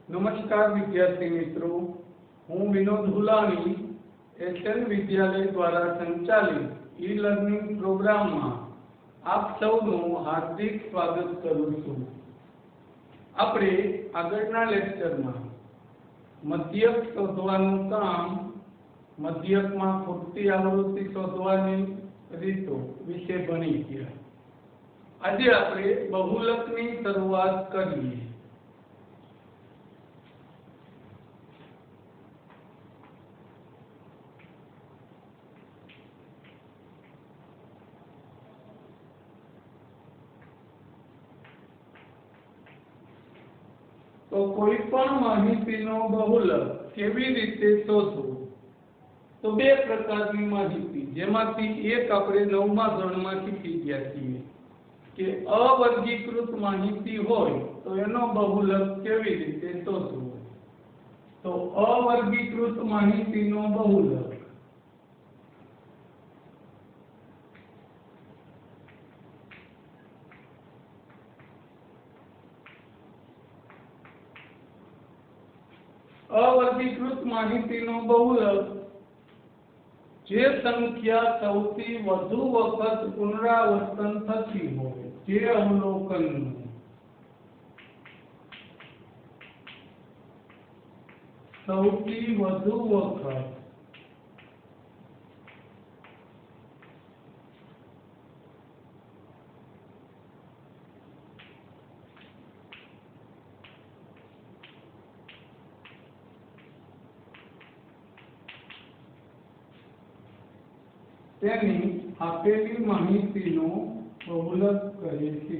नमस्कार विद्यार्थी मित्रों, हूँ विनोद हुलानी एसएन विद्यालय द्वारा संचालित ई लर्निंग प्रोग्राम में आप सौનું हार्दिक स्वागत करूँ छूं। આપણે આગળના લેક્ચરમાં મધ્યક શોધવાનું કામ, મધ્યકમાં ખૂટતી આવૃત્તિ શોધવાની રીતો વિશે ભણી ગયા। આજે આપણે બહુલકની શરૂઆત કરીએ। तो कोईपण माहितीनो बहुलक केवी रीते शोधवो? तो बे प्रकारनी माहिती, जेमांथी एक आपणे 9मा धोरणमां शीखी गया छीए के अवर्गीकृत माहिती होय तो एनो बहुलक केवी रीते शोधवो। तो अवर्गीकृत माहितीनो बहुलक अवर्गीकृत माहितीनो बहुलक जे संख्या सौथी વધુ વખત પુનરાવર્તન થતી હોય જે અવલોકનનું સૌથી વધુ વખત તેની આપેલી માહિતીનો બહુલક કહે છે।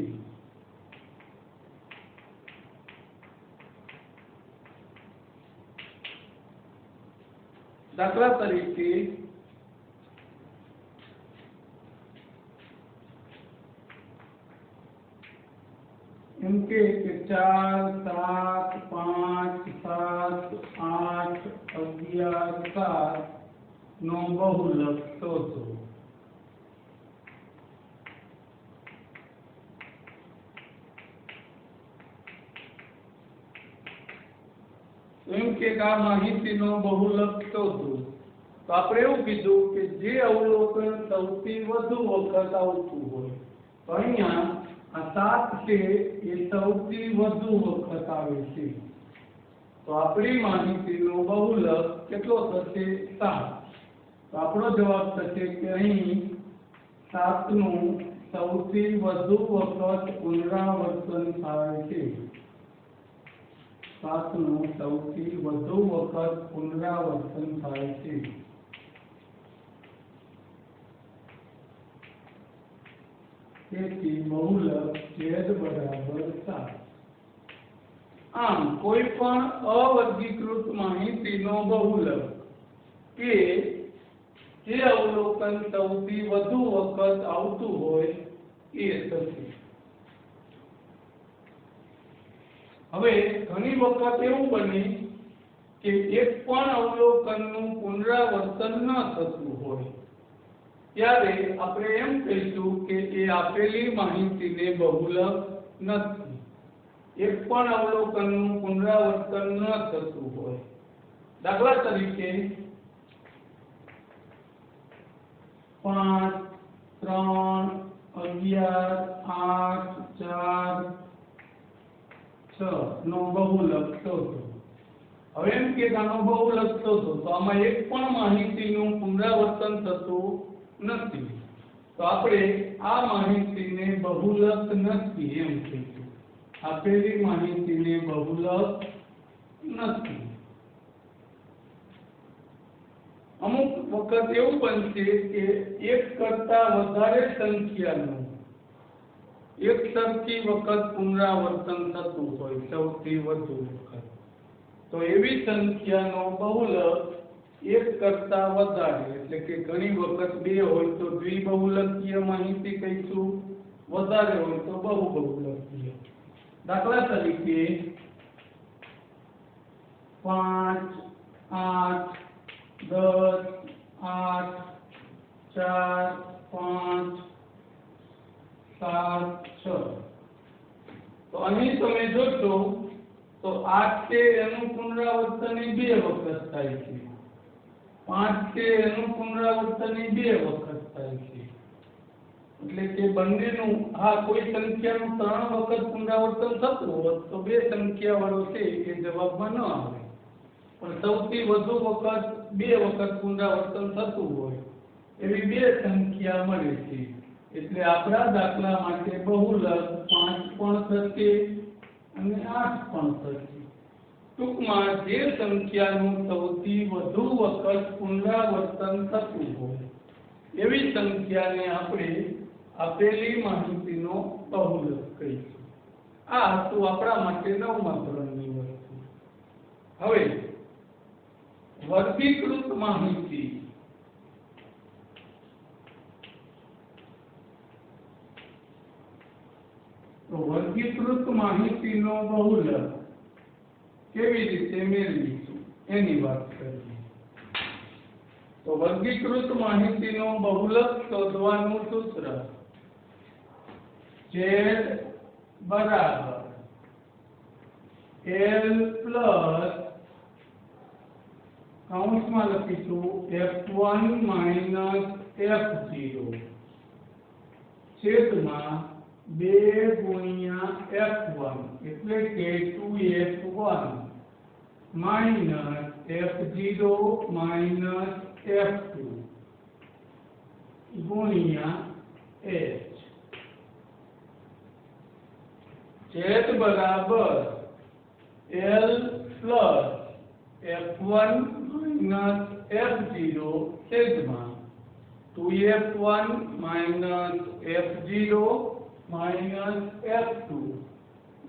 દાખલા તરીકે એમ કે 4 7 5 7 8 11 7 નો બહુલક શોધો। એમ કે આ માહિતીનો બહુલક શોધો તો આપણે એવું કીધું કે જે અવલોકન સૌથી વધુ વખત આવતું હોય તો અહીંયા આ 7 છે એ સૌથી વધુ વખત આવે છે તો આપણી માહિતીનો બહુલક કેટલો થશે? 7। तो आपणो जवाब थशे के अहीं 7 નું સૌથી વધુ વખત પુનરાવર્તન થાય છે। 7 નું સૌથી વધુ વખત પુનરાવર્તન થાય છે। તેથી બહુલક z બરાબર 7। આમ કોઈ પણ અવર્ગીકૃત માહિતીનો બહુલક કે જે અવલોકન સૌથી વધુ વખત આવતું હોય એ થશે। હવે ઘણી વખત એવું બને કે એક પણ અવલોકનનું પુનરાવર્તન ન થતું હોય ત્યારે આપણે એમ કહીશું કે એ આપેલી માહિતીને બહુલક નથી। એક પણ અવલોકનનું પુનરાવર્તન ન થતું હોય, દાખલા તરીકે 5 3 11 8 4 6 નો બહુલક શોધો। હવે એમ કે આનો બહુલક શોધો તો આમાં એક પણ માહિતીનું પુનરાવર્તન થતું નથી તો આપણે આ માહિતીને બહુલક નથી એમ કહીશું। આપેલી માહિતીને બહુલક નથી। અમુક વખત એવું બનશે કે એક કરતા વધારે સંખ્યાનું એક સરખી વખત પુનરાવર્તન થતું હોય સૌથી વધુ વખત તો એવી સંખ્યાનો બહુલક એક કરતા વધારે એટલે કે ઘણી વખત 2 હોય તો દ્વિબહુલકીય માહિતી કહીશું, વધારે હોય તો બહુબહુલકીય। દાખલા તરીકે 5 8 10 8 4 5 7 6 તો અહીં તમે જોશો તો 8 છે એનું પુનરાવર્તન 2 વખત થાય છે, 5 છે એનું પુનરાવર્તન 2 વખત થાય છે, એટલે કે બંનેનું કોઈ સંખ્યાનું 3 વખત પુનરાવર્તન થતું હોત તો 2 સંખ્યા વાળો છે એ જવાબમાં ન આવે, પણ સૌથી વધુ વખત 2 વખત પુનરાવર્તન થતું હોય એવી 2 સંખ્યા મળે છે, એટલે આપણા દાખલા માટે બહુલક 5 પણ થશે અને 8 પણ થશે। ટૂંકમાં જે સંખ્યાનું સૌથી વધુ વખત પુનરાવર્તન થતું હોય એવી સંખ્યાને આપણે આપેલી માહિતીનો બહુલક કહીશું। આ હતું આપણા માટે 9મા ધોરણની વસ્તુ। હવે વર્ગીકૃત માહિતી, તો વર્ગીકૃત માહિતીનો બહુલક કેવી રીતે મેળવીશું એની વાત કરીએ। તો વર્ગીકૃત માહિતીનો બહુલક શોધવાનું સૂત્ર z બરાબર l પ્લસ કૌંસમાં લખીશું f1 માઇનસ f0 છેદમાં 2 ગુણ્યા f1 એટલે કે 2f1 minus f0 minus f2 ગુણ્યા h z બરાબર l plus f1 minus f0 છેદમાં 2f1 minus f0 minus f2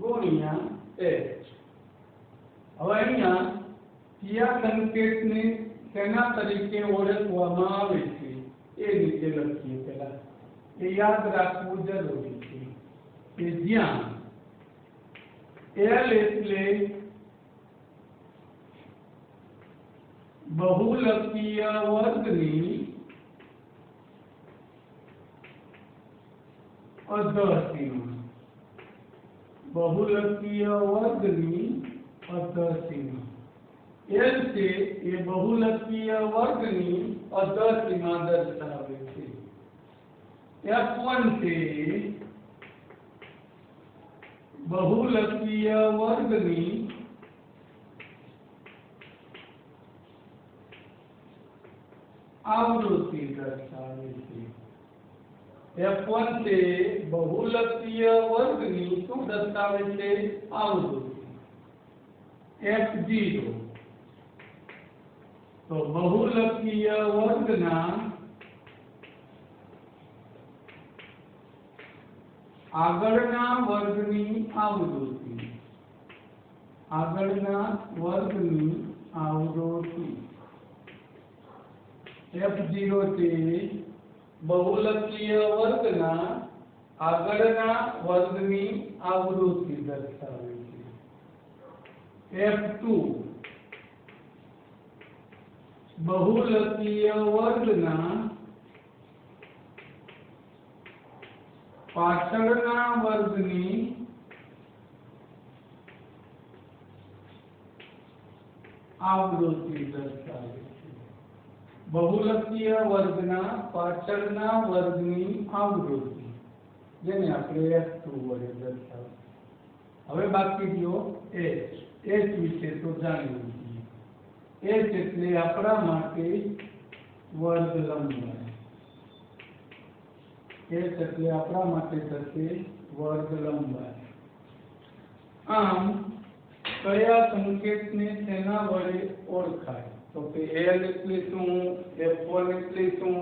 ગુણ્યા h। હવે અહીંયા કયા સંકેતને તેના તરીકે ઓળખવામાં આવે છે એ રીતે લખીએ। પહેલા એ યાદ રાખવું જરૂરી છે કે જ્યાં l એટલે બહુલકીય વર્ગની અધસીમા, બહુલકીય વર્ગની અધસીમા l છે એ બહુલકીય વર્ગની અધસીમા દર્શાવે છે। f1 છે બહુલકીય વર્ગની आवृत्ति दर्शावे छे। f1 से बहुलकीय वर्गनी શું દર્શાવે છે? આવૃત્તિ। f0 તો बहुलकीय વર્ગના આગળના વર્ગની આવૃત્તિ, આગળના વર્ગની આવૃત્તિ। f0 છે बहुलकीय वर्गना આગળના વર્ગની આવૃત્તિ દર્શાવે છે। f2 बहुलकीय વર્ગના પાછળના વર્ગની આવૃત્તિ દર્શાવે છે। बहुलकीय वर्गना पाछळना वर्गनी आवृत्ति जेने આપણે f2 વડે દર્શાવીએ। હવે બાકી રહ્યો h। h વિશે તો જાણીએ છીએ। h એટલે આપણા માટે વર્ગ લંબાઈ। h એટલે આપણા માટે થશે વર્ગ લંબાઈ। આમ કયા સંકેતને તેના વડે ઓળખાય? तो कि l એટલે શું, f1 એટલે શું,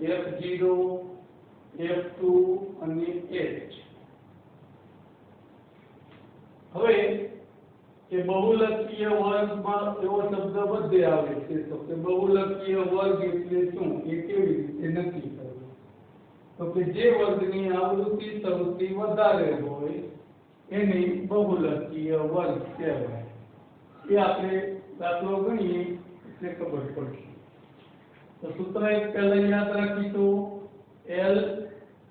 f0, f2 અને h। હવે કે બહુલકીય વર્ગમાં એવો શબ્દ બધે આવે છે, તો કે બહુલકીય વર્ગ એટલે શું એ કેવી રીતે નક્કી કરવું? તો કે જે વર્ગની આવૃત્તિ સૌથી વધારે હોય એને બહુલકીય વર્ગ કહેવાય। એ આપણે દાખલો ગણીએ એટલે ખબર પડશે। તો સૂત્ર એક પહેલા યાદ રાખીશું, l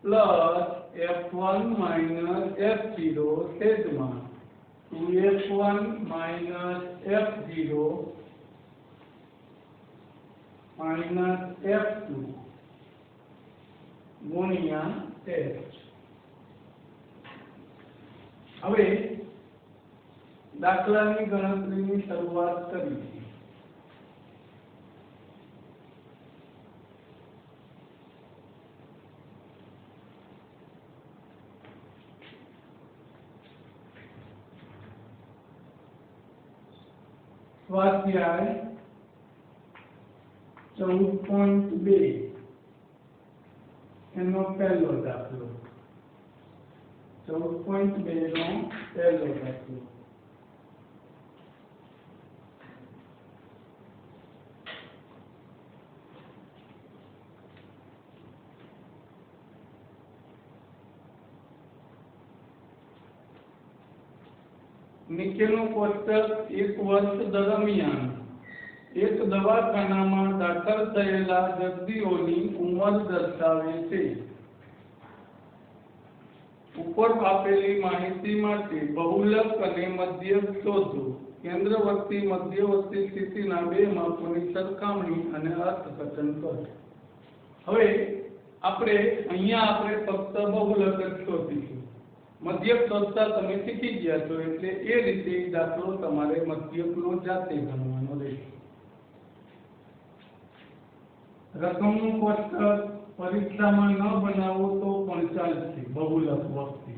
plus f1 minus f0 છેદમાં 2f1 minus f0 minus f2 ગુણ્યા h. હવે દાખલાની ગણતરીની શરૂઆત કરીએ. સ્વાધ્યાય 14.2 એનો પહેલો દાખલો. 14.2 નો પહેલો દાખલો. નીચેનું કોષ્ટક એક વર્ષ દરમિયાન એક દવાખાનામાં દાખલ થયેલા દર્દીઓની ઉંમર દર્શાવે છે. ઉપર આપેલી માહિતી માટે બહુલક અને મધ્યક શોધો. કેન્દ્રવર્તી મધ્યવર્તી સ્થિતિના બે માપોની સરખામણી અને અર્થઘટન કરો. હવે આપણે ફક્ત બહુલક જ શોધીશું. મધ્યક શોધતા તમે શીખી ગયા છો એટલે એ રીતે દાખલો તમારે મધ્યકનો જાતે ગણવાનો રહેશે. રકમનું કોષ્ટક પરીક્ષામાં ન બનાવો તો પણ ચાલશે બહુલક વખતે.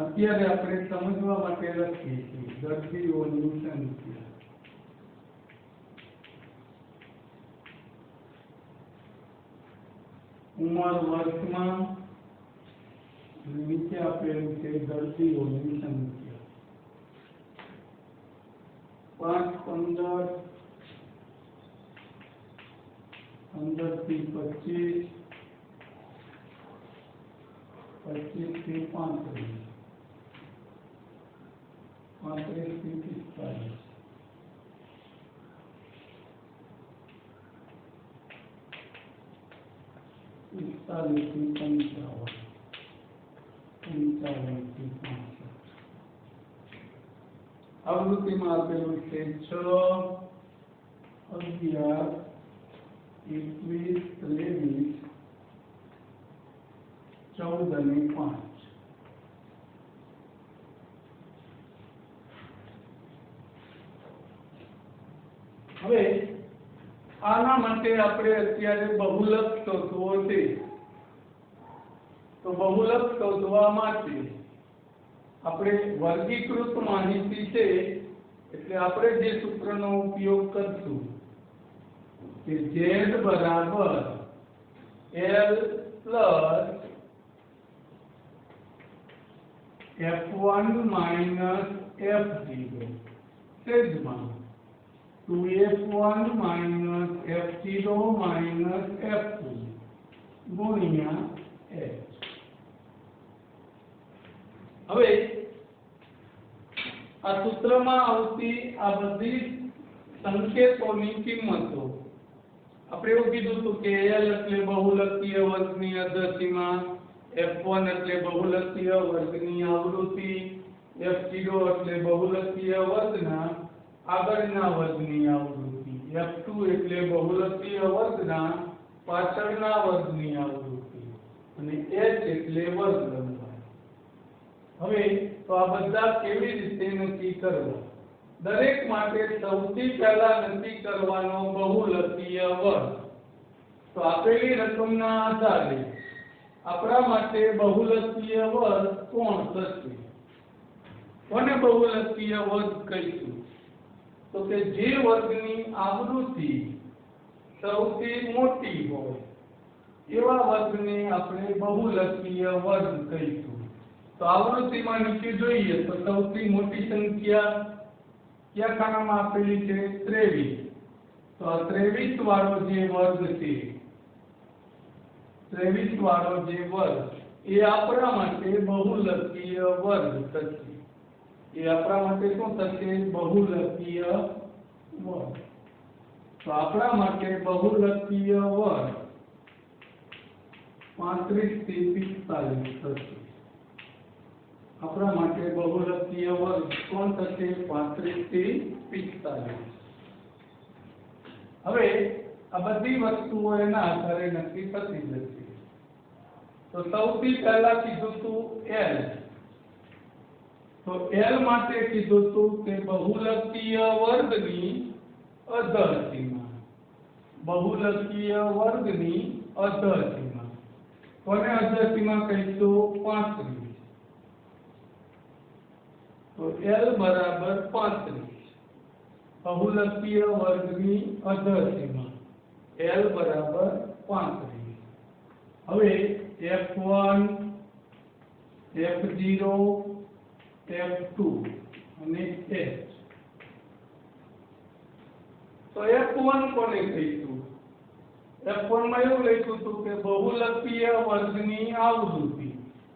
અત્યારે આપણે સમજવા માટે લખીએ છીએ દર્દીઓની સંખ્યા. ઉંમર વર્ષમાં નીચે આપેલું છે દર્દીઓની સંખ્યા. 5, 15, 15 થી 25, 25 થી 35, 35 થી 45, 45 થી 55, 55 થી 65. આવૃત્તિમાં આપેલું છે 6, 11, 21, 23, 14 અને 5. હવે આના માટે આપણે અત્યારે બહુલક શોધવો છે. તો બહુલક શોધવા માટે આપણે વર્ગીકૃત માહિતી છે એટલે આપણે જે સૂત્રનો ઉપયોગ કરશું કે z બરાબર l plus f1 minus f0 છેદમાં 2f1 minus f0 minus f2 ગુણ્યા h. હવે આ સૂત્રમાં આવતી આ બધી સંકેતોની કિંમતો આપણે એવું કીધું હતું કે l એટલે બહુલકીય વર્ગની અધ્ધતિમાં, f1 એટલે બહુલકીય વર્ગની આવૃત્તિ, f0 એટલે બહુલકીય વર્ગના આગળના વર્ગની આવૃત્તિ, f2 એટલે બહુલકીય વર્ગના પાછળના વર્ગની આવૃત્તિ અને h એટલે વર્ગ લંબાઈ. હવે તો આ બધા કેવી રીતે નક્કી કરવા? દરેક માટે સૌથી પહેલા નક્કી કરવાનો બહુલકીય વર્ગ. તો આપેલી રકમના આધારે આપણા માટે બહુલકીય વર્ગ કોણ થશે? કોને બહુલકીય વર્ગ કહીશું? તો કે જે વર્ગની આવૃત્તિ સૌથી મોટી હોય એવા વર્ગને આપણે બહુલકીય વર્ગ કહીશું. તો આવૃત્તિમાં નીચે જોઈએ તો સૌથી મોટી સંખ્યા કયા ખાનામાં આપેલી છે? 23. તો આ 23 વાળો જે વર્ગ છે, 23 વાળો જે વર્ગ એ આપણા માટે બહુલકીય વર્ગ થશે. એ આપણા માટે શું થશે? બહુલકીય વર્ગ. તો આપણા માટે બહુલકીય વર્ગ 35 થી 45 થશે. આપણા માટે બહુલકીય વર્ગ કોણ થશે? 35 થી 45. હવે આ બધી વસ્તુઓ એના આધારે નક્કી થતી જશે. તો સૌથી પહેલા કીધું તું L. તો L માટે કીધું તું કે બહુલકીય વર્ગની અધર સીમા. બહુલકીય વર્ગની અધર સીમા. કોને અધર સીમા કહીશું? 35. तो L बराबर 35. बहुलकीय वर्गनी अधर सीमा L बराबर 35. હવે F1 F0 F2 અને H. તો F1 કોને કહીશું? F1 માં એવું લખ્યું હતું કે બહુલકીય વર્ગની આવૃત્તિ.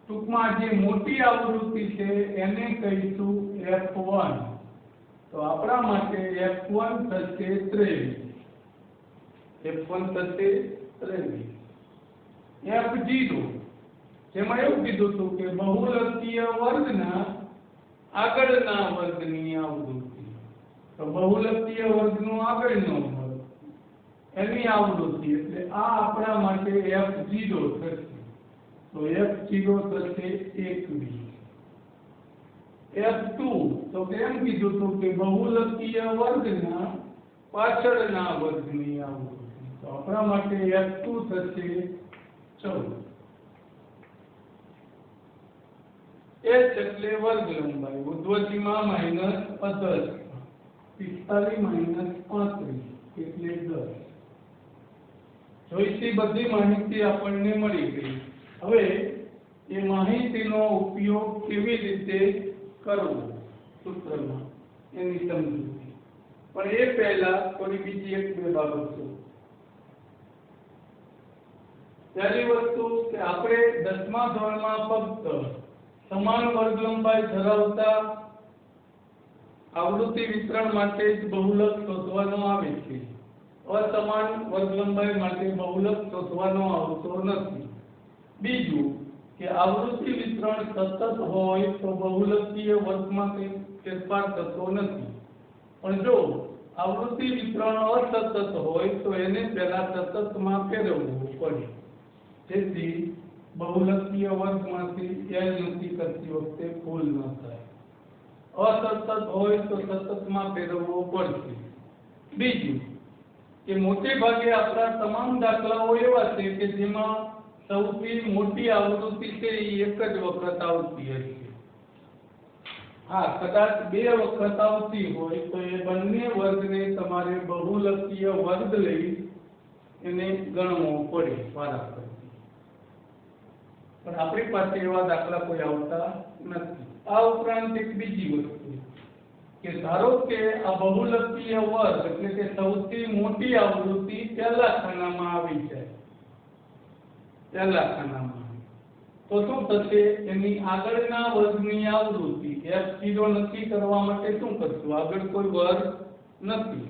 ટૂંકમાં જે મોટી આવૃત્તિ છે એને કહીશું F1. તો આપણા માટે F1 થશે 23. F1 થશે 23. F0 જેમાં એવું કીધું હતું કે બહુલકીય વર્ગના આગળના વર્ગની આવૃત્તિ. તો બહુલકીય વર્ગનો આગળનો વર્ગ એની આવૃત્તિ એટલે આ આપણા માટે F0 થશે. तो F0 થશે 21. F2 તો કેમ કીધું હતું કે બહુલકીય વર્ગના પાછળના વર્ગની આવૃત્તિ. તો આપણા માટે F2 થશે 14. H એટલે વર્ગ લંબાઈ. ઉર્ધ્વ સીમા માઈનસ અધર સીમા. 45 માઈનસ 35 એટલે 10. જોઈતી બધી માહિતી આપણને મળી ગઈ. હવે એ માહિતીનો ઉપયોગ કેવી રીતે કરવો સૂત્રમાં એની સમજૂતી. પણ એ પહેલા થોડી બીજી એક બે બાબતો. પહેલી વસ્તુ કે આપણે 10મા ધોરણમાં ફક્ત સમાન વર્ગ લંબાઈ ધરાવતા આવૃત્તિ વિતરણ માટે જ બહુલક શોધવાનો આવે છે. અસમાન વર્ગ લંબાઈ માટે બહુલક શોધવાનો આવતો નથી. બીજું કે આવૃત્તિ વિતરણ સતત હોય તો બહુલકીય વર્ગમાં કંઈ ફેરફાર થતો નથી. પણ જો આવૃત્તિ વિતરણ અસતત હોય તો એને પહેલા સતતમાં ફેરવવું પડે. જેથી બહુલકીય વર્ગમાંથી L નક્કી કરતી વખતે ભૂલ ન થાય. અસતત હોય તો સતતમાં ફેરવવો પડશે. બીજું કે મોટે ભાગે આપણા તમામ દાખલાઓ એવા છે કે જેમાં સૌથી મોટી આવૃત્તિ છે એ એક જ વખત આવતી હશે. હા, કદાચ બે વખત આવતી હોય તો એ બંને વર્ગને તમારે બહુલકીય વર્ગ લઈ એને ગણવો પડે વારાફરતી. પણ આપણી પાસે એવા દાખલા કોઈ આવતા નથી. આ ઉપરાંત એક બીજી વસ્તુ કે ધારો કે આ બહુલકીય વર્ગ એટલે કે સૌથી મોટી આવૃત્તિ પહેલા ખાનામાં આવી જાય. પહેલા ખાનામાં તો શું થશે? એની આગળના વર્ગની આવૃત્તિ F0 નક્કી કરવા માટે શું કરશું? આગળ કોઈ વર્ગ નથી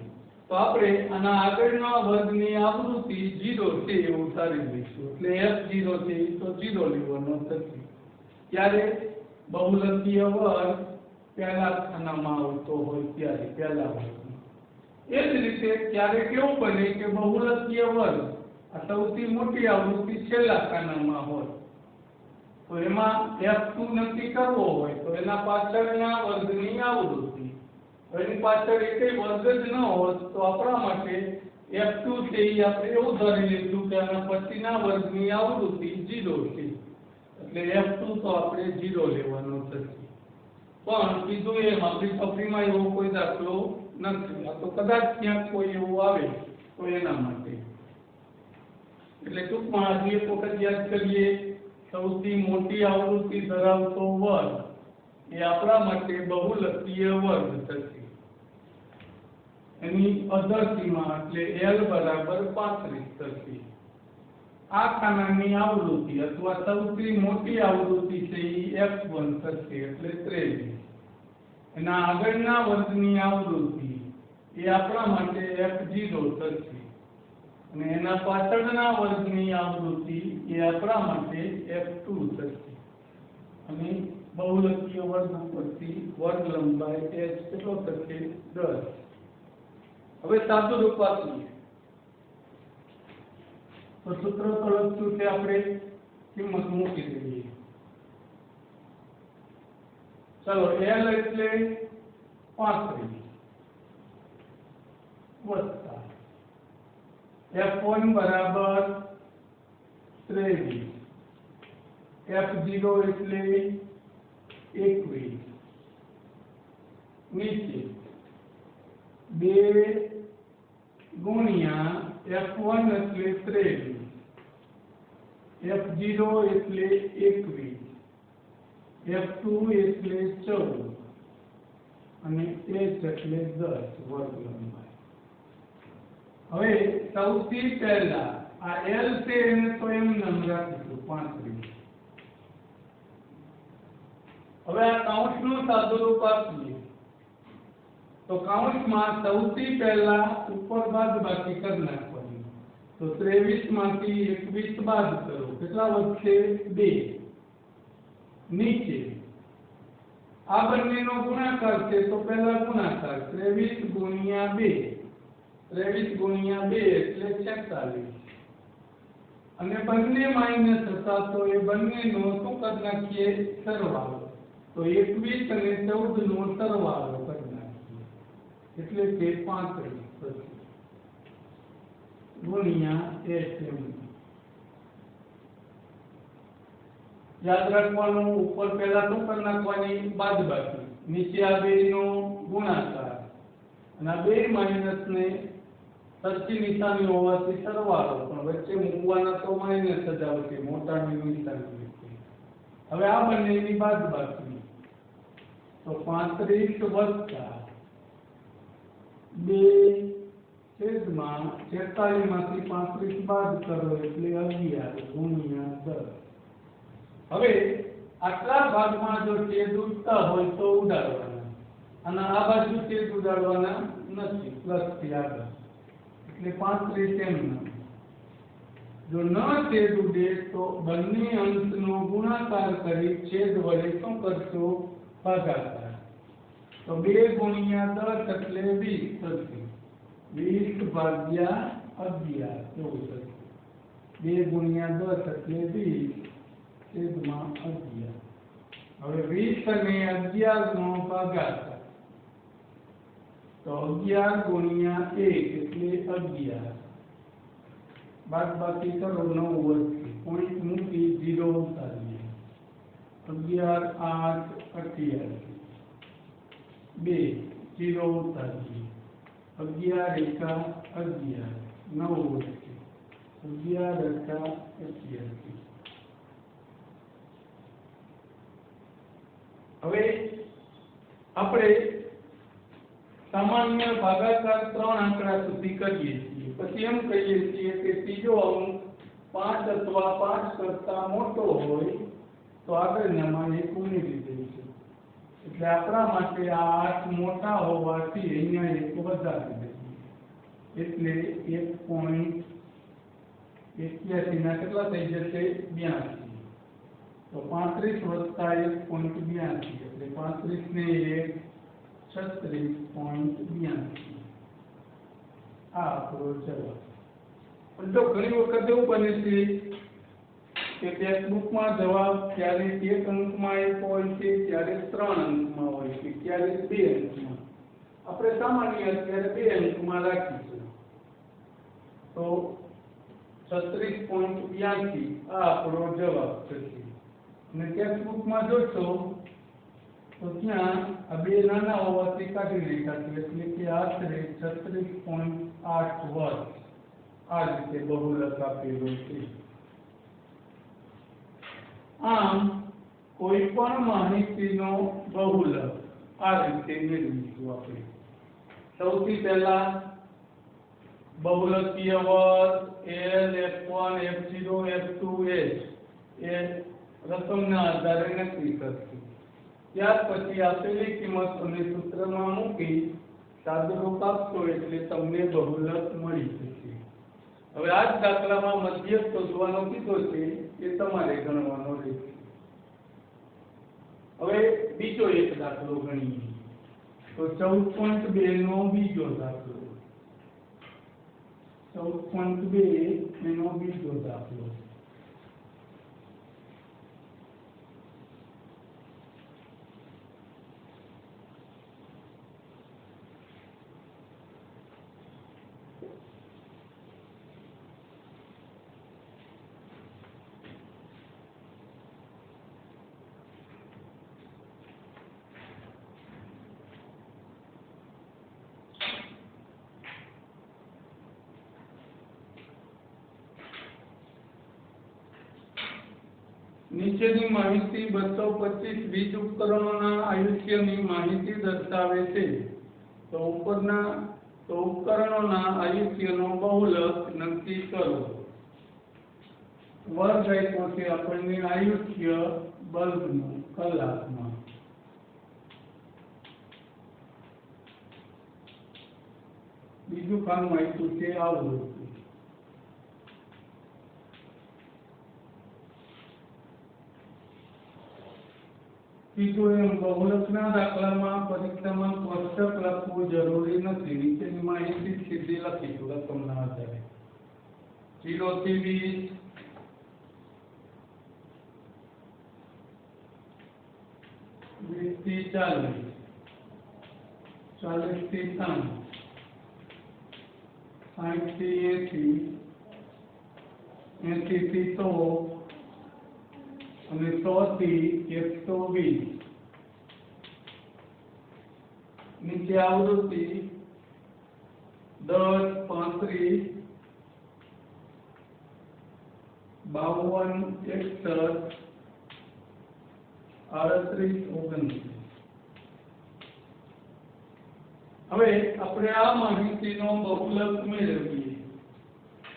તો આપણે આના આગળના વર્ગની આવૃત્તિ 0 છે એવું ધારી લઈશું. એટલે F0 છે તો 0 લેવાનો થશે. ત્યારે બહુલકીય વર્ગ પહેલા ખાનામાં આવતો હોય ત્યારે પહેલા વર્ગમાં. એ જ રીતે ક્યારે કેવું બને કે બહુલકીય વર્ગ આ સૌથી મોટી આવૃત્તિ છેલ્લા ખાનામાં હોય તો એમાં F2 નક્કી કરવો હોય તો એના પાછળના વર્ગની આવૃત્તિ. એની પાછળ એકેય વર્ગ જ ન હોત તો આપણા માટે F2 છે એ આપણે એવું ધારી લઈશું કે આના પછીના વર્ગની આવૃત્તિ 0 છે. એટલે F2 તો આપણે 0 લેવાનો થશે. પણ કીધું એમ આપણી ચોપડીમાં એવો કોઈ દાખલો નથી. આ તો કદાચ ક્યાંક કોઈ એવું આવે તો એના માટે. એટલે ટૂંકમાં આજે એક વખત યાદ કરીએ, સૌથી મોટી આવૃત્તિ ધરાવતો વર્ગ એ આપણા માટે બહુલકીય વર્ગ થશે. એની અધર સીમા એટલે L બરાબર 35 થશે. આ ખાનાની આવૃત્તિ અથવા સૌથી મોટી આવૃત્તિ છે એ F1 થશે એટલે 23. એના આગળના વર્ગની આવૃત્તિ એ આપણા માટે F0 થશે અને એના પાછળના વર્ગની આવૃત્તિ એ આપણા માટે F2 થશે અને બહુલકીય વર્ગ પરથી વર્ગ લંબાઈ h કેટલો થશે 10। હવે સાદું રૂપ આપીએ તો સૂત્ર તો લખ્યું છે આપણે, કિંમત મૂકી દઈએ। ચલો l એટલે 35 વત્તા f1 બરાબર 23, f0 એટલે 21 નીચે 2 ગુણ્યા f1 એટલે 23, f0 એટલે 21, f2 એટલે 14 અને h એટલે 10 વર્ગ લંબાઈ। હવે સૌથી પહેલા આ l છે એને તો એમ નામ રાખીશું 35। હવે આ કૌંસનું સાદું રૂપ આપીએ તો કૌંસમાં સૌથી પહેલા ઉપર બાદબાકી કરી નાખવાની, તો 23 માંથી 21 બાદ કરો, કેટલા વધશે 2। નીચે આ બંનેનો ગુણાકાર છે તો પહેલા ગુણાકાર 23 ગુણ્યા 2, 23 ગુણ્યા 2 એટલે 46 અને બંને માઈનસ હતા તો એ બંનેનો શું કરી નાખીએ સરવાળો, તો 21 અને 14 નો સરવાળો કરી નાખીએ એટલે કે 35 ગુણ્યા h। याद रखवानुं ऊपर पहला तो कर नाखवानी बादबाकी, नीचे आ बेनो गुणाकार અને આ બે માઈનસ ને સરખી નિશાની હોવાથી સરવાળો, પણ વચ્ચે મૂકવાના તો માઈનસ જ આવશે મોટાની નિશાની। હવે આ બંનેની બાદબાકી તો 35 વત્તા 2 છેદમાં 46 માંથી 35 બાદ કરો એટલે 11 ગુણ્યા 10। હવે આટલા ભાગમાં જો છેદ ઉડતા હોય તો ઉડાડવાના અને આ બાજુ છેદ ઉડાડવાના નથી, પ્લસ થી આગળ એટલે 35 એમ ન। જો ન છેદ ઉડે તો બંને અંશનો ગુણાકાર કરી છેદ વડે શું કરશો ભાગાકાર, તો 2 ગુણ્યા 10 એટલે 20 થશે, 20 ભાગ્યા 11 એવું થશે, 2 ગુણ્યા 10 એટલે 20 છેદમાં 11। હવે 20 અને 11 નો ભાગાકાર તો 11 ગુણ્યા 1 એટલે 11, બાદબાકી કરો 9 વધશે, પોઈન્ટ મૂકી 0 ઉતારીએ, 11 8 88, 2 0 ઉતારીએ, 11 एका 11 9 વધશે, 11 एका 88। હવે આપણે સામાન્ય ભાગાકાર 3 આંકડા સુધી કરીએ છીએ, પછી એમ કહીએ છીએ કે ત્રીજો અંક 5 અથવા 5 કરતા મોટો હોય તો આગળનામાં 1 ઉમેરી દઈશું, એટલે આપણા માટે આ 8 મોટા હોવાથી અહીંયા 1 વધારી દઈએ, એટલે 1.81 ના કેટલા થઈ જશે 82, तो 35 वत्ता 1.82 એટલે 35 ને 1 36.82 આ આપણો જવાબ। પણ જો ઘણી વખત એવું બને છે કે ટેક્સ્ટબુકમાં જવાબ ક્યારેક 1 અંકમાં હોય છે, ક્યારેક 3 અંકમાં હોય છે, ક્યારેક 2 અંકમાં, આપણે સામાન્ય અત્યારે 2 અંકમાં રાખીશું, તો 36.82 આ આપણો જવાબ થશે। અને ટેક્સ્ટબુકમાં જોશો તો ત્યાં આ બે નાના હોવાથી કાઢી નાખ્યા છે, એટલે કે આશરે 36.8 વર્ગ આ રીતે બહુલક આપેલું છે। આમ કોઈ પણ માહિતીનો બહુલક આ રીતે મેળવીશું આપણે। સૌથી પહેલા બહુલકીય વર્ગ l f1 f0 f2 h એ રકમના આધારે નક્કી કરશું, ત્યાર પછી આપેલી કિંમતોને સૂત્રમાં મૂકી સાદુરૂપ આપશો એટલે તમને બહુલક મળી જશે। હવે આ જ દાખલામાં મધ્યક શોધવાનો કીધો છે એ તમારે ગણવાનો રહેશે। હવે બીજો એક દાખલો ગણીએ તો 14.2 નો બીજો દાખલો 14.2 એનો બીજો દાખલો નીચેની માહિતી 225 વીજ ઉપકરણોના આયુષ્યની માહિતી દર્શાવે છે તો ઉપકરણોના આયુષ્યનો બહુલક નક્કી કરો વર્ગ આપ્યો છે આપણને આયુષ્ય બલ્બનું કલાકમાં બીજું કામ આપ્યું છે આવૃત્તિ બીજું એમ બહુલકના દાખલામાં પરીક્ષામાં કોષ્ટક લખવું જરૂરી નથી નીચેની માહિતી સીધી લખીશું રકમના આધારે 0 થી 20 20 થી 40 40 થી 60 60 થી 80 80 થી 100 અને 100 થી 120 નીચે આવૃત્તિ 10 35 52 61 38 29 હવે આપણે આ માહિતીનો બહુલક મેળવીએ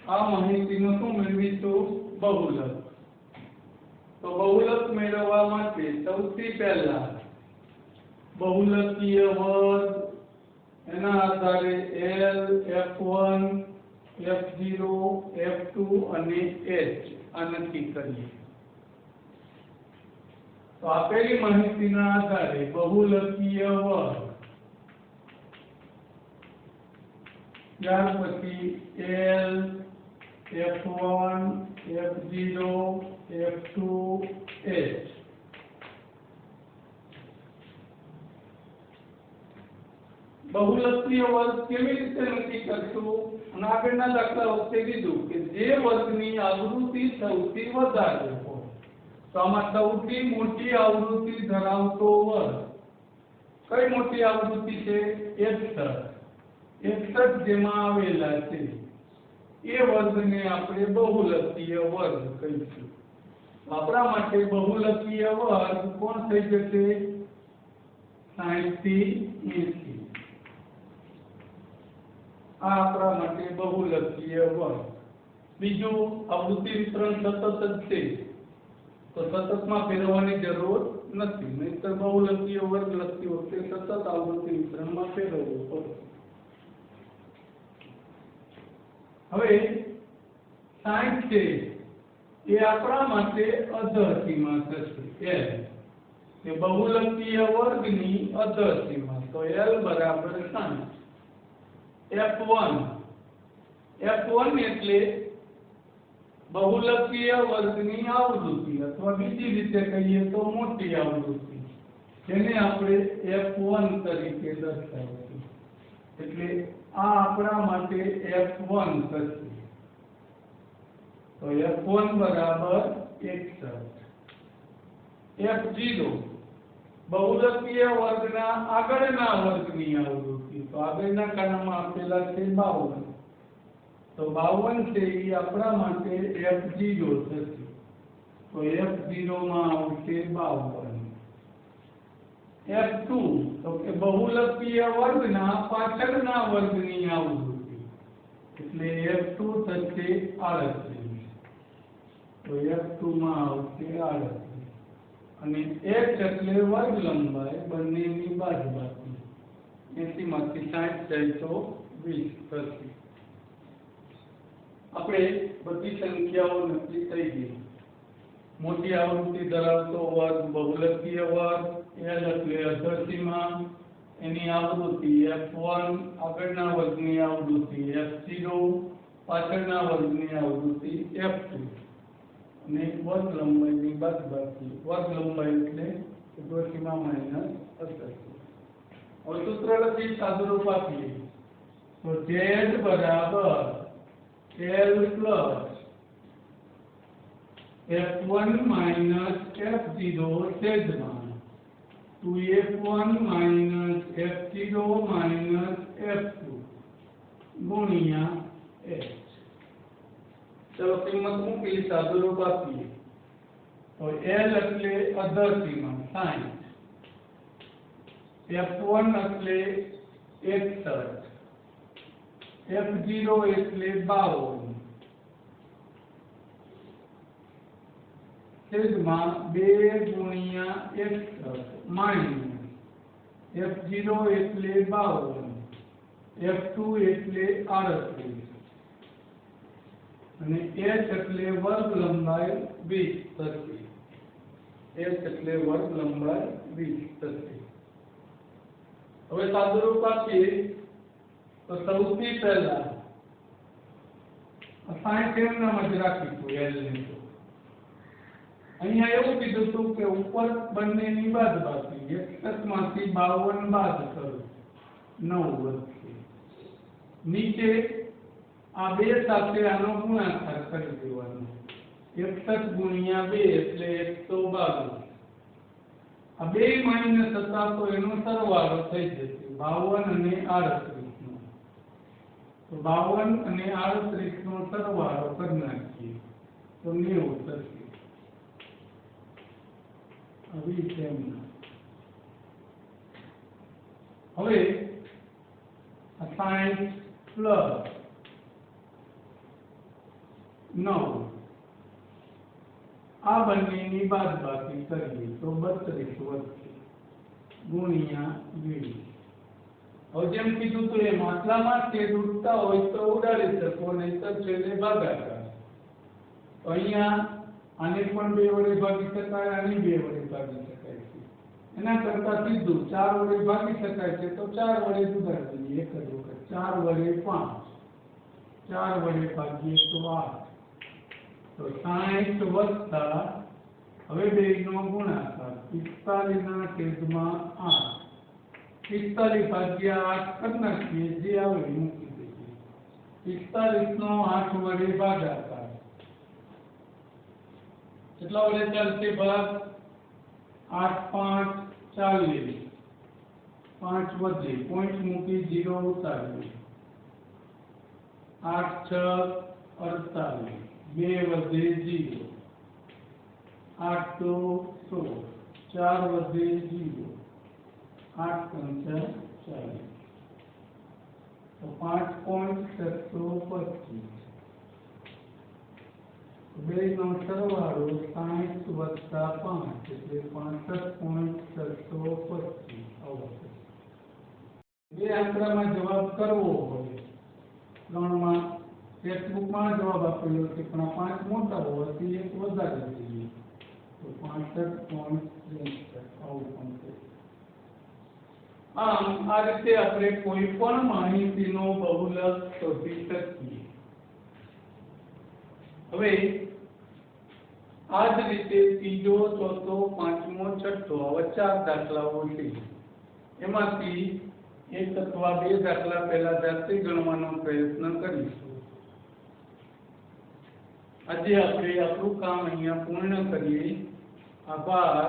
આ માહિતીનો શું મેળવીશું બહુલક तो बहुलक मेळववा माटे सौथी पहेला बहुलकीय वर्ग एना आधारे L F1 F0 F2 અને H આ નક્કી કરીએ તો આપેલી માહિતીના આધારે बहुलकीय વર્ગ ત્યાર પછી L F1 F0 F2 H बहुलकीय वर्ग કેવી રીતે નક્કી કરશું અને આગળના દાખલા વખતે કીધું કે જે વર્ગની આવૃત્તિ સૌથી વધારે હોય તો આમાં સૌથી મોટી આવૃત્તિ ધરાવતો વર્ગ કઈ મોટી આવૃત્તિ છે 61 જેમાં આવેલા છે એ વર્ગને આપણે બહુલકીય વર્ગ કહીશું આપણા માટે બહુલકીય વર્ગ કોણ થઈ જશે 60 થી 80 આ આપણા માટે બહુલકીય વર્ગ બીજું આવૃત્તિ વિતરણ સતત જ છે તો સતતમાં ફેરવવાની જરૂર નથી નહીંતર બહુલકીય વર્ગ લખતી વખતે સતત આવૃત્તિ વિતરણમાં ફેરવવું પડે હવે 60 છે એ આપણા માટે અધર સીમા થશે L કે બહુલકીય વર્ગની અધર સીમા તો L બરાબર 60 F1 એટલે બહુલકીય વર્ગની આવૃત્તિ અથવા બીજી રીતે કહીએ તો મોટી આવૃત્તિ જેને આપણે F1 તરીકે દર્શાવીશું એટલે આ આપણા માટે F1 થશે तो F1 बराबर 61 F0 बहुलकीय वर्गना આગળના વર્ગની આવૃત્તિ તો આગળના કાનમાં આપેલા છે 52 તો 52 છે એ આપણા માટે F0 થશે તો F0 માં આવશે 52 F2 તો કે बहुलकीय વર્ગના પાછળના વર્ગની આવૃત્તિ એટલે F2 થશે 38 तो F2 માં આવશે 38 અને H એટલે વર્ગ લંબાઈ બંનેની બાદબાકી 80 માંથી 60 જાય તો 20 થશે આપણે બધી સંખ્યાઓ નક્કી થઈ ગઈ મોટી આવૃત્તિ ધરાવતો વર્ગ બહુલકીય વર્ગ L એટલે અધસીમા એની આવૃત્તિ f1 આગળના વર્ગની આવૃત્તિ f0 પાછળના વર્ગની આવૃત્તિ f2 અને વર્ગ લંબાઈની બાદબાકી વર્ગ લંબાઈ એટલે અધસીમા માઈનસ અધસીમા હવે સૂત્ર લખી સાદુરૂપ આપીએ તો z બરાબર L plus f1 minus f0 છેદમાં 2f1 minus f0 minus f2 ગુણ્યા h. ચલો કિંમત મૂકી સાદુરૂપ આપીએ તો L એટલે અધસીમા 60, f1 એટલે 61, f0 એટલે 52 છેદમાં 2 ગુણ્યા 61 માઇનસ f0 એટલે 52, f2 એટલે 38 અને h એટલે વર્ગ લંબાઈ 20 થશે. h એટલે વર્ગ લંબાઈ 20 થશે. હવે સાદુરૂપ આપીએ તો સૌથી પહેલા 60 નામ જ રાખીશું l ને. તો અહીંયા એવું કીધું હતું કે ઉપર બંનેની બાદબાકી 61 માંથી 52 બાદ કરો 9 વધશે. નીચે આ બે સાથે આનો ગુણાકાર કરી દેવાનો 61 ગુણ્યા 2 એટલે 122. આ બે માઇનસ હતા તો એનો સરવાળો થઈ જશે 52 અને 38 નો. તો 52 અને 38 નો સરવાળો કરી નાખીએ તો 90 થશે. હવે આ 60 પ્લસ 9 આ બંનેની બાદબાકી કરીએ તો 32 વધશે ગુણ્યા 20. હવે જેમ કીધું તો એ માટલામાં છેદ ઉડતા હોય તો ઉડાડી શકો, નહીંતર છેદે ભાગાકાર. તો અહીંયા આને પણ 2 વડે ભાગી શકાય, આને 2 વડે ભાગી શકાય છે. એના કરતા સીધું 4 વડે ભાગી શકાય છે તો 4 વડે ઉડાડી દઈએ એક જ વખત. 4 વડે 5, 4 વડે ભાગીએ તો 8. તો 60 વત્તા હવે બેનો ગુણાકાર 45 ના છેદમાં 8. 45 ભાગ્યા 8 કરી નાખીએ, જે આવે એ મૂકી દઈએ. 45 નો 8 વડે ભાગાકાર કેટલા વડે ચાલશે ભાગ? 8 5 40, 5 વધે પોઈન્ટ મૂકી 0 ઉતારીએ. 8 6 48, 2 વધે 0, 8 2 16, 4 વધે 0, 8 5 40. તો 5.725. બેનો સરવાળો 60 વત્તા 5 એટલે 65.725 આવશે. બે આંકડામાં જવાબ કરવો હોય, 3 માં ટેક્સ્ટબુકમાં જવાબ આપેલો છે પણ આ 5 મોટા હોવાથી એક વધારે જોઈએ તો 65.63 આવું થશે. આમ આ રીતે આપણે કોઈ પણ માહિતીનો બહુલક શોધી શકીએ. હવે આ જ રીતે ત્રીજો, ચોથો, પાંચમો, છઠ્ઠો આવા 4 દાખલાઓ છે. એમાંથી એક અથવા બે દાખલા પહેલા જાતે ગણવાનો પ્રયત્ન કરીશું. આજે આપણે આપણું કામ અહીંયા પૂર્ણ કરીએ. આભાર.